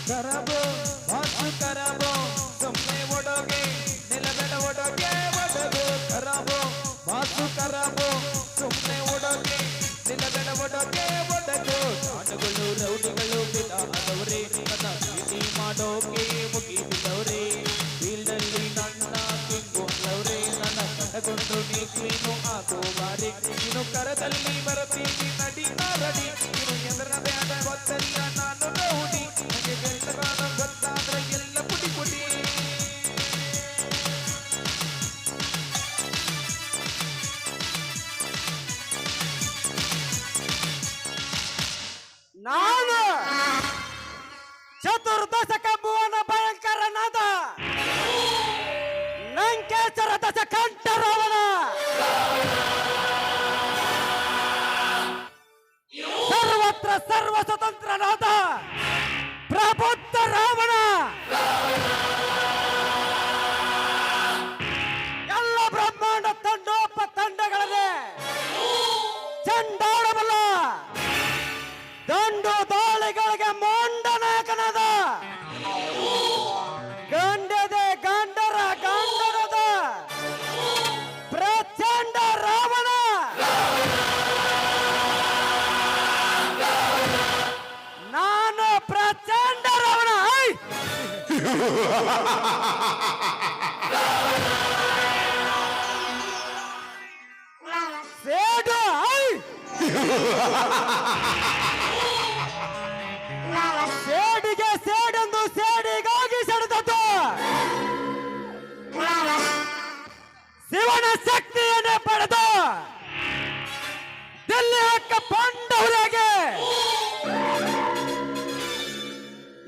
ಕರಬೋ boss ಕರಬೋ ಸುಮ್ಮನೆ ಒಡೋಗೆ ನಿಲಬೇಡ ಒಡೋಗೆ ಒಡಗು ಕರಬೋ boss ಕರಬೋ ಸುಮ್ಮನೆ ಒಡೋಗೆ ನಿಲಬೇಡ ಒಡೋಗೆ ಒಡಗು ಆಟಗಳು ರೌಡಿಗಳು ಬಿಡಾದವರೇ ನನ್ನ ಪ್ರೀತಿ ಮಾಡೋಕೆ ಮುಗಿಬಿದ್ದವರೇ ಫೀಲ್ಡಲ್ಲಿ ನನ್ನ ಕಿಂಗು ಅನ್ನವರೇ ನನ್ನ ಕಟಗೊಂಡು ನೀ ಕ್ಲೀನು ಆಗೋವಾರೆ ನೀನು ಕರದಲ್ಲಿ ಬರತೀನಿ ನಡಿ ನಾರಡಿ ನೀನು ಎದರ ಬೇಡ ಗೊತ್ತಲ್ಲ ನಾನು ರೌಡಿ ನನಗೆ ಗೆಲ್ಲಗಾನ ಗೊತ್ತಾದ್ರೆ ಎಲ್ಲ ಪುಟಿ ಪುಟಿ ನಾನು ಚತುರ್ದಶಕ ಭುವನ ಭಯಂಕರನಾದ ಲಂಕೇಶ್ವರ ದಶ ಕಂಠ ರಾವಣ ಸರ್ವತ್ರ ಸರ್ವ ಸ್ವತಂತ್ರನಾದ ಪ್ರಬುದ್ಧ ರಾವಣ ಎಲ್ಲ ಬ್ರಹ್ಮಾಂಡ ತಂಡೋಪತಂಡಗಳಲ್ಲಿ ಚಂಡಾಡಬಲ್ಲ ದಂಡು ದಾಳಿಗಳಿಗೆ ಮೊಂಡನಾಯಕನಾದ ಗಂಡದೆ ಗಂಡರ ಗಂಡರದ ಪ್ರಚಂಡ ರಾವಣ ನಾನು ಪ್ರಚಂಡ ರಾವಣ ಸೇಡು ಸೇಡಿಗೆ ಸೇಡೊಂದು ಸೇಡಿಗಾಗಿ ಸೆಳೆದದ್ದು ಶಿವನ ಶಕ್ತಿಯನ್ನೇ ಪಡೆದು ದಿಲ್ಲಿ ಹಕ್ಕ ಪಂಡವರಿಗೆ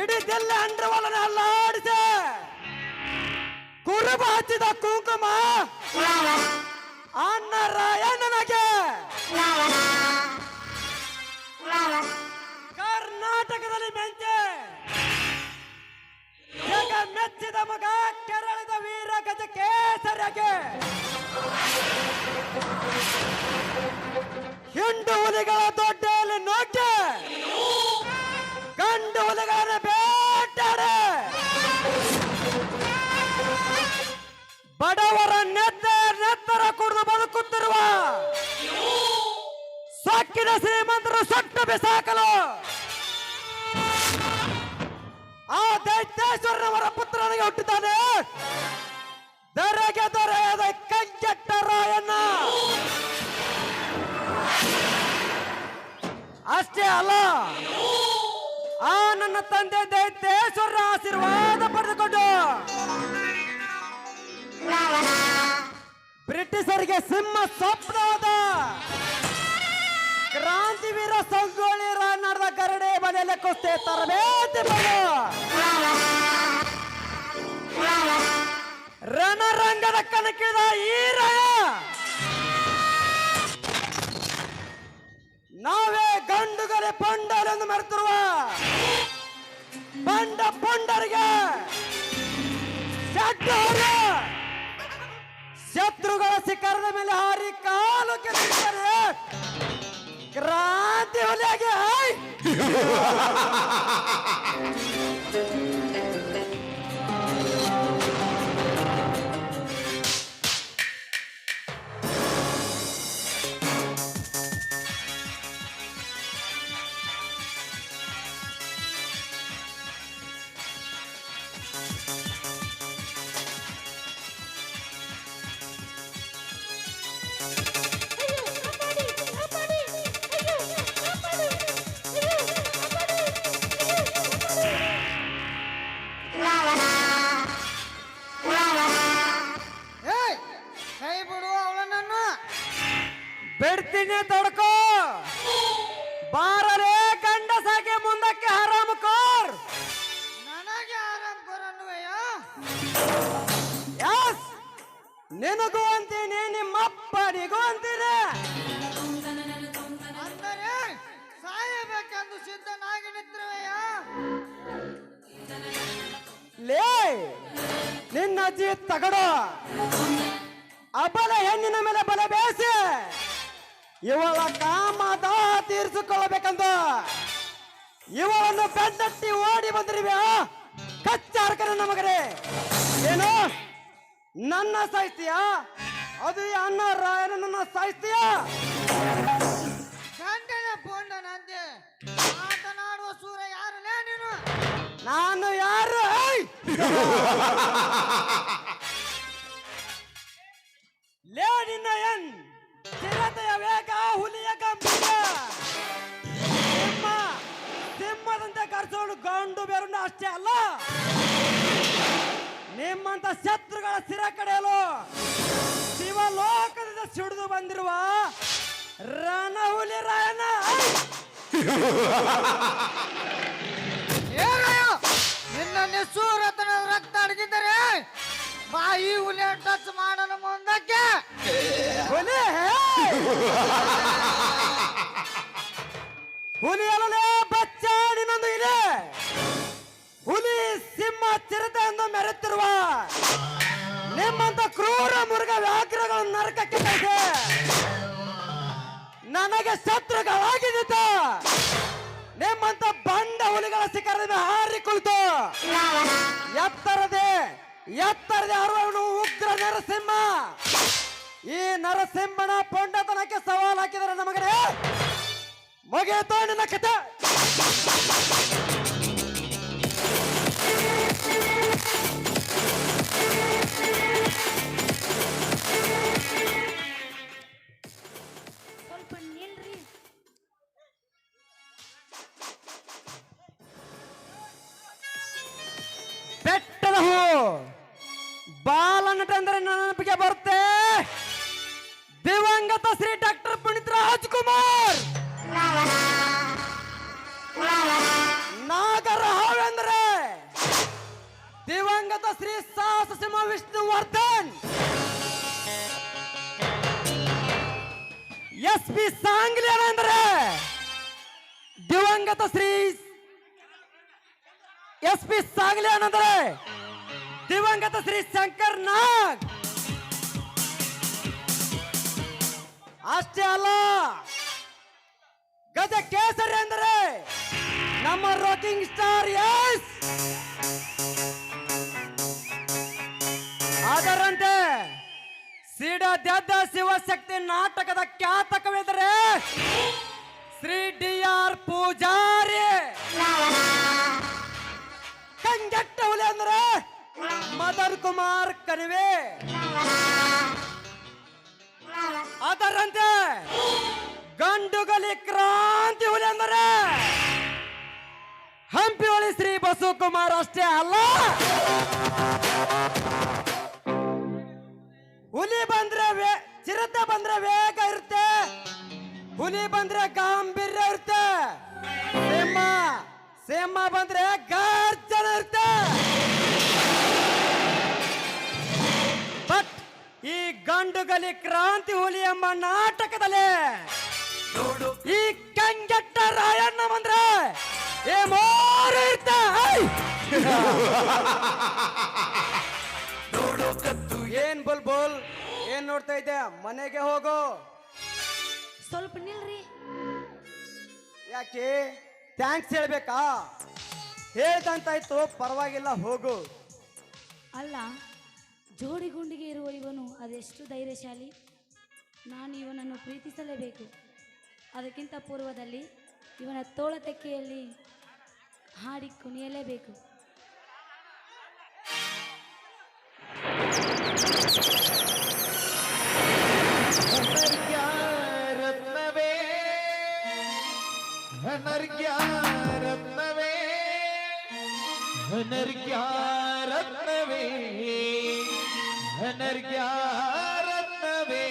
ಇಡೀ ದಿಲ್ಲಿ ಅಂಡರವಲನ ಅಲ್ಲಾಡಿಸಿ ಕುರುಬ ಹಚ್ಚಿದ ಕುಂಕುಮ ಅನ್ನ ರಾಯಣ್ಣನಿಗೆ ಕರ್ನಾಟಕದಲ್ಲಿ ಮೆಂಚೆ ಜಗ ಮೆಚ್ಚಿದ ಮಗ ಕೆರಳಿದ ವೀರ ಗಜ ಕೇಸರಿಗೆ ಹಿಂಡು ಹುಲಿಗಳ ದೊಡ್ಡೆಯಲ್ಲಿ ನೋಕೆ ಗಂಡು ಹುಲಿಗಳ ಬೇಟಾಡೆ ಬಡವರ ನೆತ್ತರ ಕುಡಿದು ಬದುಕುತ್ತಿರುವ ಸೊಕ್ಕಿನ ಶ್ರೀಮಂತರು ಸೊಟ್ಟು ಬಿಸಾಕಲು ಆ ದೈತ್ಯೇಶ್ವರನವರ ಪುತ್ರನಿಗೆ ಹುಟ್ಟಿದ್ದಾನೆ ದೊರೆಗೆ ದೊರೆಯದ ಕಂಚಟ್ಟ ರಾಯಣ್ಣ. ಅಷ್ಟೇ ಅಲ್ಲ, ಆ ನನ್ನ ತಂದೆ ದೈತ್ಯೇಶ್ವರನ ಆಶೀರ್ವಾದ ಪಡೆದುಕೊಂಡು ಬ್ರಿಟಿಷರಿಗೆ ಸಿಂಹ ಸ್ವಪ್ನವಾದ ಕ್ರಾಂತಿವೀರ ಸಂಗೊಳ್ಳಿ ರಾಯಣ್ಣರ ಗರಡೆ ಮನೆಯಲ್ಲಿ ಕುಸ್ತಿ ತರಬೇತಿ ರಣರಂಗದ ಕಣಕ್ಕಿಳಿದ ಈ ರಾಯ ನಾವೇ ಗಂಡುಗರೆ ಪೊಂಡರೆಂದು ಮರೆತಿರುವ ಬಂಡ ಪೊಂಡರಿಗೆ ಶತ್ರುಗಳ ಶಿಖರದ ಮೇಲೆ ಹಾರಿ ಕಾಲು ಕೆತ್ತಿದ್ದಾರೆ. ಕ್ರಾಂತಿ ಹೊಲಿಯಾಗಿ ಏನೇ ತಡ್ಕೋ ಬಾರಲೇ ಗಂಡಸಾಗೆ ಮುಂದಕ್ಕೆ ಹರಾಮ ಕೋರ್. ನನಗೆ ಆರಾಮ್ ಕೊರನ್ವಯ್ಯ. ಯಸ್ ನಿನಗೂ ಅಂತೀನಿ ನಿಮ್ಮಪ್ಪನಿಗೂ ಅಂತೀನಿ. ಅಂದರೆ ಸಾಯಬೇಕೆಂದು ಸಿದ್ಧನಾಗಿ ನಿಂತಿರುವೆಯ. ಲೇ ನಿನ್ನ ಅಜ್ಜಿ ತಗಡು ಅಬಲ ಹೆಣ್ಣಿನ ಮೇಲೆ ಬಲ ಬೇಸಿ ಇವಳ ಕಾಮದ ತೀರಿಸಿಕೊಳ್ಳಬೇಕಂತ ಇವಳನ್ನು ಬೆನ್ನಟ್ಟಿ ಓಡಿ ಬಂದಿರುವೆ ಕಚ್ಚಾರ್ಕನ ನಮಗರೆ. ಏನು ನನ್ನ ಸಾಹಿತ್ಯ ಅದು ಈ ಅನ್ನ ರಾಯನ ನನ್ನ ಸಾಹಿತ್ಯ. ಗಂಡನ ಪೋಂಡನಂತೆ ಮಾತನಾಡುವ ಸೂರ ಯಾರಲ್ಲೇ ನೀನು? ನಾನು ಯಾರು? ಲೇ ನಿನ್ನ ಎನ್ ಚಿರತೆಯ ವೇಗ ಹುಲಿಯ ಗಂಭೀರ ಸಿಂಹದಂತೆ ಕರ್ಸೋಳು ಗಂಡು ಬೆರುಂಡ ಅಷ್ಟೇ ಅಲ್ಲ, ನಿಮ್ಮಂತ ಶತ್ರುಗಳ ಸಿರ ಕಡೆಯಲು ಶಿವಲೋಕದಿಂದ ಸಿಡಿದು ಬಂದಿರುವ ರಣಹುಲಿ ರಾಯನ. ಏನಯ್ಯ ನಿನ್ನ ನಿಸ್ಸೂರತನ ರಕ್ತ ಅಡಗಿದ್ದರೆ ಬಾಯಿ ಹುಲಿ ಟಚ್ ಮಾಡನ ಮುಂದಕ್ಕೆ. ಹುಲಿ ಹುಲಿ ಅಲ್ಲಲೇ ಬಚ್ಚ ನಿನ್ನೊಂದು ಇದೆ. ಹುಲಿ ಸಿಂಹ ಚಿರತೆ ಎಂದು ಮೆರೆತಿರುವ ನಿಮ್ಮಂತ ಕ್ರೂರ ಮುರುಗ ವ್ಯಾಘ್ರಗಳ ನರಕಕ್ಕೆ ಕಳಿಸಿ ನನಗೆ ಶತ್ರುಗಳಾಗಿದ್ದ ನಿಮ್ಮಂತ ಬಂಡ ಹುಲಿಗಳ ಶಿಖರದಿಂದ ಹಾರಿ ಕುಳಿತು ಎತ್ತರದೆ ಅರುವನು ಉಗ್ರ ನರಸಿಂಹ. ಈ ನರಸಿಂಹನ ಪೊಂಡತನಕ್ಕೆ ಸವಾಲ್ ಹಾಕಿದರೆ ನಮಗಡೆ ಮುಗಿಯಿತು ನಿನ್ನ ಕಥೆ. ಸ್ವಲ್ಪ ನಿಲ್ರಿ. ಬೆಟ್ಟದ ಹೂ ಬಾಲನಟ ಅಂದ್ರೆ ನನ್ನ ನೆನಪಿಗೆ ಬರುತ್ತೆ ದಿವಂಗತ ಶ್ರೀ ಡಾಕ್ಟರ್ ಪುನೀತ್ ರಾಜ್ಕುಮಾರ್. ನಾಗರ ಹಾವೆಂದ್ರೆ ದಿವಂಗತ ಶ್ರೀ ಸಾಹಸ ಸಿಂಹ ವಿಷ್ಣುವರ್ಧನ್. SP ಸಾಂಗ್ಲಿ ಅಂದ್ರೆ ದಿವಂಗತ ಶ್ರೀ SP ಸಾಂಗ್ಲಿ ಅಂದ್ರೆ ದಿವಂಗತ ಶ್ರೀ ಶಂಕರ್ ನಾಗ್. ಅಷ್ಟೇ ಅಲ್ಲ ಗಜ ಕೇಸರಿ ಅಂದರೆ ನಮ್ಮ ರಾಕಿಂಗ್ ಸ್ಟಾರ್ ಎಸ್. ಅದರಂತೆ ಸಿಡದೆದ್ದ ಶಿವಶಕ್ತಿ ನಾಟಕದ ಖ್ಯಾತ ಕವಿದರೆ ಶ್ರೀ DR ಪೂಜಾರಿ. ಕಂಗೆಟ್ಟ ಹುಲಿ ಅಂದ್ರೆ ಮದನ್ ಕುಮಾರ್ ಕಣಿವೆ. ಅದರಂತೆ ಗಂಡುಗಲಿ ಕ್ರಾಂತಿ ಹುಲಿ ಅಂದರೆ ಹಂಪಿ ಹುಲಿ ಶ್ರೀ ಬಸವಕುಮಾರ್ ಅಷ್ಟೇ ಅಲ್ಲ, ಹುಲಿ ಬಂದ್ರೆ ಚಿರತೆ ಬಂದ್ರೆ ವೇಗ ಇರುತ್ತೆ, ಹುಲಿ ಬಂದ್ರೆ ಗಾಂಭೀರ್ಯ ಇರುತ್ತೆ, ಸಿಂಹ ಬಂದ್ರೆ ಗರ್ಜನ ಇರುತ್ತೆ. ಬಟ್ ಈ ಗಂಡುಗಲಿ ಕ್ರಾಂತಿ ಹುಲಿ ಎಂಬ ನಾಟಕದಲ್ಲಿ ಈ ಕಂಗೆಟ್ಟ ರಾಯಣ್ಣ ಬಂದ್ರೆ ಏ ಮೋರು ಇರ್ತ. ಏನ್ ಬುಲ್ಬುಲ್ ಏನ್ ನೋಡ್ತಾ ಇದ್ದೆ? ಮನೆಗೆ ಹೋಗು. ಸ್ವಲ್ಪ ನಿಲ್ರಿ. ಯಾಕೆ ಥ್ಯಾಂಕ್ಸ್ ಹೇಳ್ಬೇಕಾ? ಹೇಳ್ದಂತಾಯ್ತು, ಪರವಾಗಿಲ್ಲ ಹೋಗು. ಅಲ್ಲ, ಜೋಡಿ ಗುಂಡಿಗೆ ಇರುವ ಇವನು ಅದೆಷ್ಟು ಧೈರ್ಯಶಾಲಿ. ನಾನು ಇವನನ್ನು ಪ್ರೀತಿಸಲೇಬೇಕು. ಅದಕ್ಕಿಂತ ಪೂರ್ವದಲ್ಲಿ ಇವನ ತೋಳ ತೆಕ್ಕೆಯಲ್ಲಿ ಹಾಡಿ ಕುಣಿಯಲೇಬೇಕು. ರತ್ನವೇ ಅನರ್ಘ್ಯ ರತ್ನವೇ ಅನರ್ಘ್ಯ ರತ್ನವೇ ಅನರ್ಘ್ಯ ರತ್ನವೇ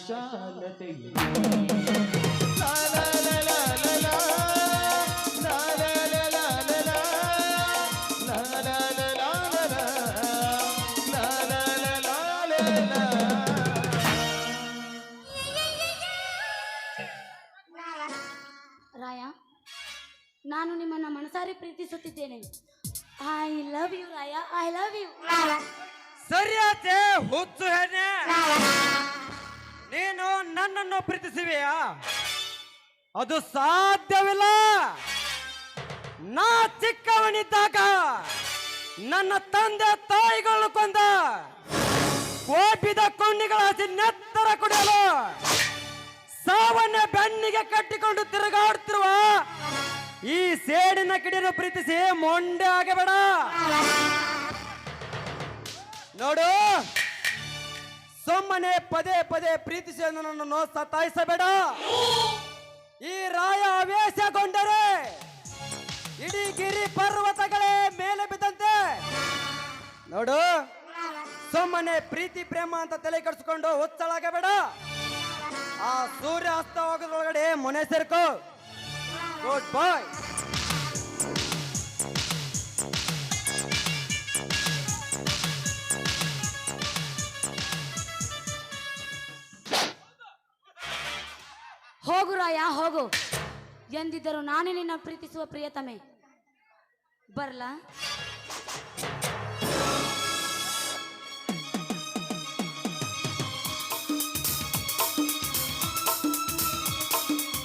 ವಿಶಾಲತೆಯು ಲಾ ಲಾ ಲಾ ಲಾ ಲಾ ಲಾ. ಲಾ ಲಾ ಲಾ ಲಾ ಲಾ ಲಾ. ಲಾ ಲಾ ಲಾ ಲಾ ಲಾ ಲಾ. ಲಾ ಲಾ ಲಾ ಲಾ ಲಾ ಲಾ. ರಾಯ, ನಾನು ನಿಮ್ಮನ್ನ ಮನಸಾರಿ ಪ್ರೀತಿಸುತ್ತಿದ್ದೇನೆ. I love you Raya, I love you. ಸರಿಯಾತೆ ಹುಚ್ಚು ಹೆಣ್ಣೆ, ನೀನು ನನ್ನನ್ನು ಪ್ರೀತಿಸುವೆಯಾ? ಅದು ಸಾಧ್ಯವಿಲ್ಲ. ನಾ ಚಿಕ್ಕವನಿದ್ದಾಗ ನನ್ನ ತಂದೆ ತಾಯಿಗಳನ್ನು ಕೊಂದ ಕೋಪಿದ ಕೊಂಡಿಗಳ ಹಸಿ ನೆತ್ತರ ಕುಡಿಯಲು ಸಾವನ್ನ ಬೆನ್ನಿಗೆ ಕಟ್ಟಿಕೊಂಡು ತಿರುಗಾಡುತ್ತಿರುವ ಈ ಸೇಡಿನ ಕಿಡಿಯನ್ನು ಪ್ರೀತಿಸಿ ಮೊಂಡೆ ಆಗಬೇಡ. ನೋಡು, ಸುಮ್ಮನೆ ಪದೇ ಪದೇ ಪ್ರೀತಿಸಿ ನನ್ನನ್ನು ಸತಾಯಿಸಬೇಡ. ಈ ರಾಯ ಆವೇಶಗೊಂಡರೆ ಇಡೀ ಗಿರಿ ಪರ್ವತಗಳೇ ಮೇಲೆ ಬಿದ್ದಂತೆ. ನೋಡು, ಸುಮ್ಮನೆ ಪ್ರೀತಿ ಪ್ರೇಮ ಅಂತ ತಲೆ ಕೆಡಿಸ್ಕೊಂಡು ಒತ್ತಲಾಗಬೇಡ. ಆ ಸೂರ್ಯ ಅಸ್ತವಾಗೋದ್ರೊಳಗಡೆ ಮೊನೆ ಸೇರ್ಕೋ. ಗುಡ್ ಬಾಯ್. ಹೋಗು ರಾಯ, ಹೋಗು. ಎಂದಿದ್ದರೂ ನಾನೇ ನಿನ್ನ ಪ್ರೀತಿಸುವ ಪ್ರಿಯತಮೆ. ಬರ್ಲಾ?